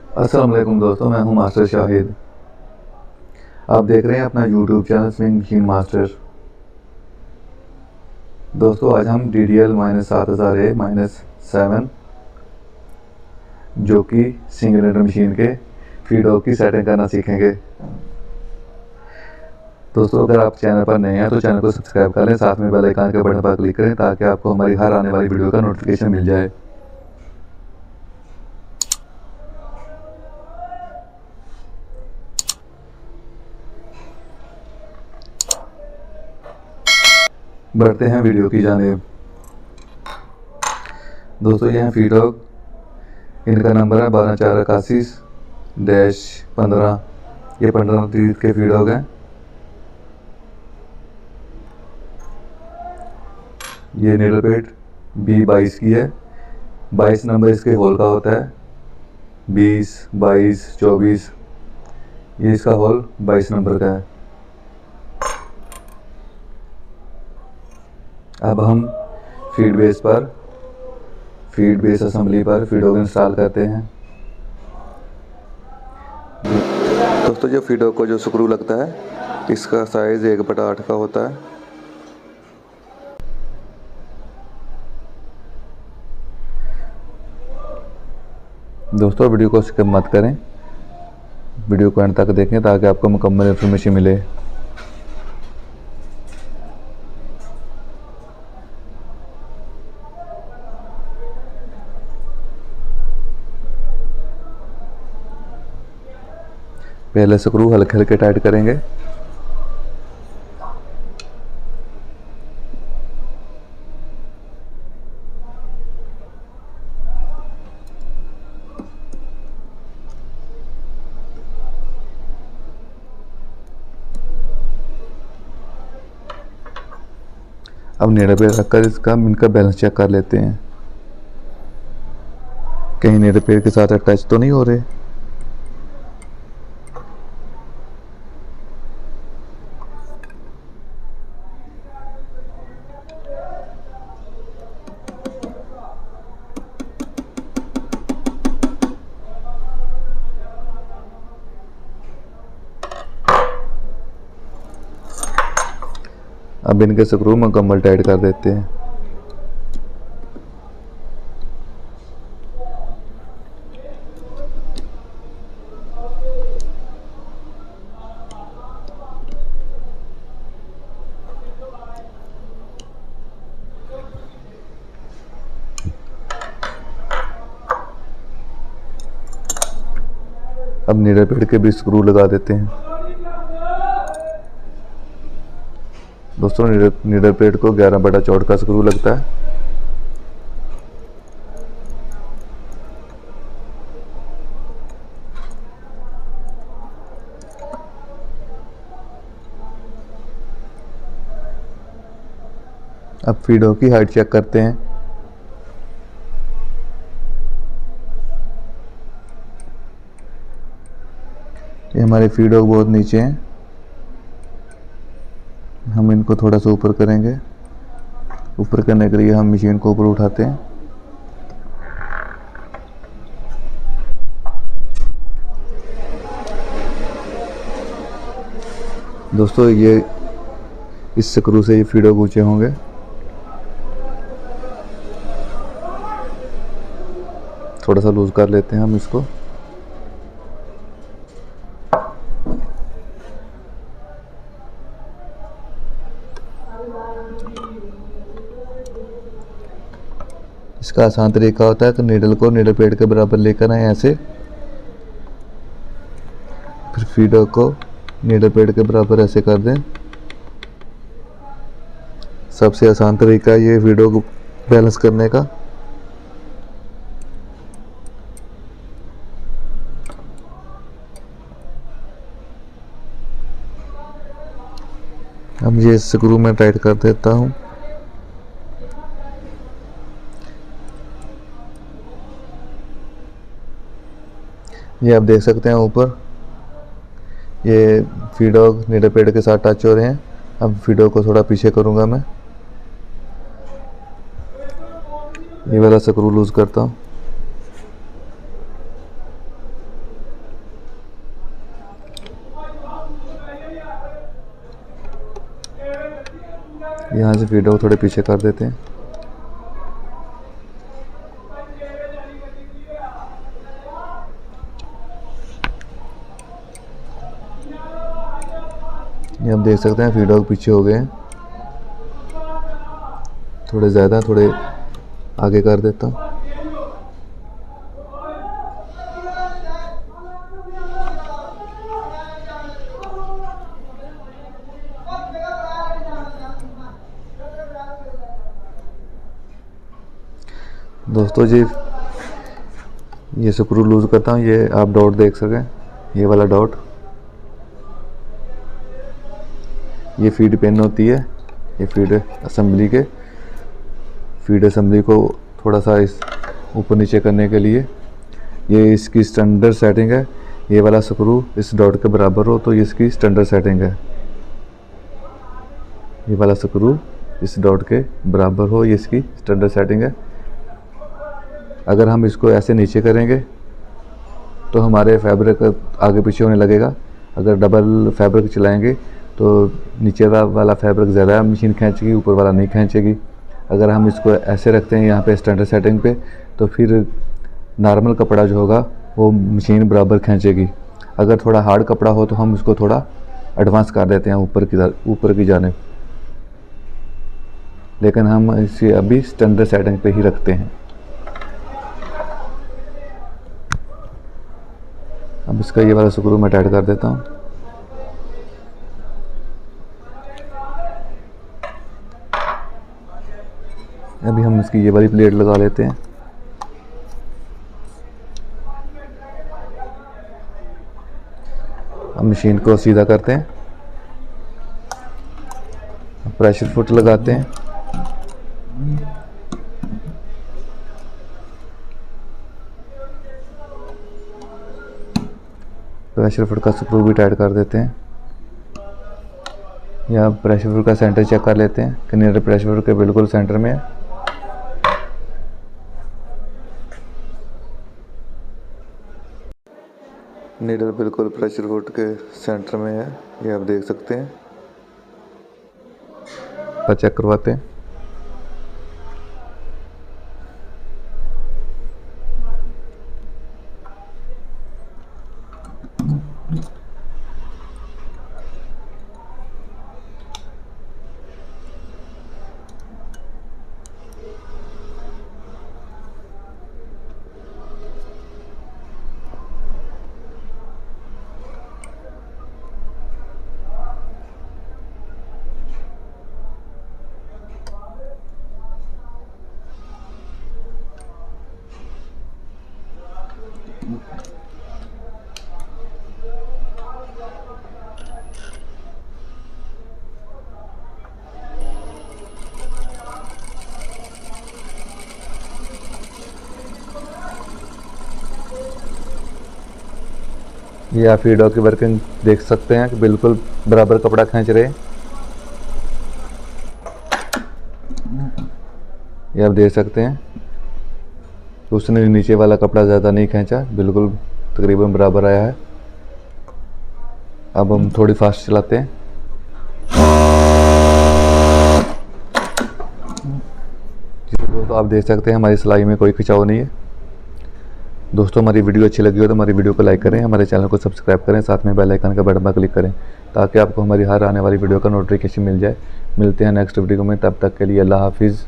अस्सलाम वालेकुम दोस्तों, मैं हूं मास्टर शाहिद। आप देख रहे हैं अपना YouTube channel swing machine master. दोस्तों आज हम DDL-7000A-7 जो कि सिंगल हैंडल मशीन के फीडर की सेटिंग करना सीखेंगे। दोस्तों अगर आप चैनल पर नए हैं तो चैनल को सब्सक्राइब कर लें, साथ में बेल आइकन के बटन पर क्लिक करें ताकि आपको हमारी हर आने वाली वीडियो का नोटिफिकेशन मिल जाए। बढ़ते हैं वीडियो की जानिब। दोस्तों यह फीडर, इनका नंबर है 12481-15। ये 15 तीर के फीडर हैं। ये नीडल पेट B22 की है। 22 नंबर इसके होल का होता है। 20, 22, 24, ये इसका होल 22 नंबर का है। अब हम फीड बेस असेंबली पर फीडर इंस्टॉल करते हैं। दोस्तों जो फीडर को जो स्क्रू लगता है, इसका साइज 1/8 का होता है। दोस्तों वीडियो को स्किप मत करें, वीडियो को एंड तक देखें ताकि आपको मुकम्मल इंफॉर्मेशन मिले। पहले स्क्रू हल्के हल्के टाइट करेंगे। अब नीडल पे रखकर इनका बैलेंस चेक कर लेते हैं, कहीं नीडल पेड़ के साथ अटैच तो नहीं हो रहे। अब इनके स्क्रू मुकम्मल टाइट कर देते हैं। अब नीडल पेड़ के भी स्क्रू लगा देते हैं। दोस्तों नीडल पेड़ को 11/4 का स्क्रू लगता है। अब फीडर की हाइट चेक करते हैं। ये हमारे फीडर बहुत नीचे हैं, हम इनको थोड़ा सा ऊपर करेंगे। ऊपर करने के लिए हम मशीन को ऊपर उठाते हैं। दोस्तों ये इस स्क्रू से ये फीडर ऊंचे होंगे। थोड़ा सा लूज कर लेते हैं हम इसको। इसका आसान तरीका होता है तो नीडल को नीडल पेड़ के बराबर लेकर आए ऐसे, फिर फीडर को नीडल पेड़ के बराबर ऐसे कर दें। सबसे आसान तरीका है ये फीडर को बैलेंस करने का। अब ये स्क्रू में टाइट कर देता हूँ। ये आप देख सकते हैं ऊपर ये फीडर नीडल पेड़ के साथ टच हो रहे हैं। अब फीडर को थोड़ा पीछे करूंगा मैं, ये वाला स्क्रू लूज करता हूँ। यहाँ से फीडर को थोड़े पीछे कर देते हैं। ये आप देख सकते हैं फीडर को पीछे हो गए हैं, थोड़े ज़्यादा, थोड़े आगे कर देता हूँ। दोस्तों जी ये स्क्रू लूज़ करता हूँ। ये आप डॉट देख सकें, ये वाला डॉट, ये फीड पिन होती है। ये फीड असेंबली को थोड़ा सा इस ऊपर नीचे करने के लिए ये इसकी स्टैंडर्ड सेटिंग है। ये वाला स्क्रू इस डॉट के बराबर हो तो ये इसकी स्टैंडर्ड सेटिंग है। ये वाला स्क्रू इस डॉट के बराबर हो, ये इसकी स्टैंडर्ड सेटिंग है। अगर हम इसको ऐसे नीचे करेंगे तो हमारे फैब्रिक आगे पीछे होने लगेगा। अगर डबल फैब्रिक चलाएंगे तो नीचे वाला फैब्रिक ज़्यादा मशीन खींचेगी, ऊपर वाला नहीं खींचेगी। अगर हम इसको ऐसे रखते हैं यहाँ पे स्टैंडर्ड सेटिंग पे, तो फिर नॉर्मल कपड़ा जो होगा वो मशीन बराबर खींचेगी। अगर थोड़ा हार्ड कपड़ा हो तो हम इसको थोड़ा एडवांस कर देते हैं ऊपर की जानिब, लेकिन हम इसे अभी स्टैंडर्ड सेटिंग पे ही रखते हैं। अब इसका ये वाला स्क्रू मैं टाइट कर देता हूँ। अभी हम इसकी ये वाली प्लेट लगा लेते हैं। अब मशीन को सीधा करते हैं, प्रेशर फुट लगाते हैं। प्रेशर फुट का स्क्रू भी टाइट कर देते हैं। या प्रेशर फुट का सेंटर चेक कर लेते हैं कि नीडल प्रेशर फुट के बिल्कुल सेंटर में है। नीडल बिल्कुल प्रेशर फुट के सेंटर में है, ये आप देख सकते हैं। चेक करवाते हैं। ये आप फीडर की वर्किंग देख सकते हैं कि बिल्कुल बराबर कपड़ा खींच रहे हैं। ये आप देख सकते हैं उसने नीचे वाला कपड़ा ज़्यादा नहीं खींचा, बिल्कुल तकरीबन बराबर आया है। अब हम थोड़ी फास्ट चलाते हैं। तो आप देख सकते हैं हमारी सिलाई में कोई खिंचाव नहीं है। दोस्तों हमारी वीडियो अच्छी लगी हो तो हमारी वीडियो को लाइक करें, हमारे चैनल को सब्सक्राइब करें, साथ में बेल आइकन का बटन पर क्लिक करें ताकि आपको हमारी हर आने वाली वीडियो का नोटिफिकेशन मिल जाए। मिलते हैं नेक्स्ट वीडियो में, तब तक के लिए अल्लाह हाफिज़।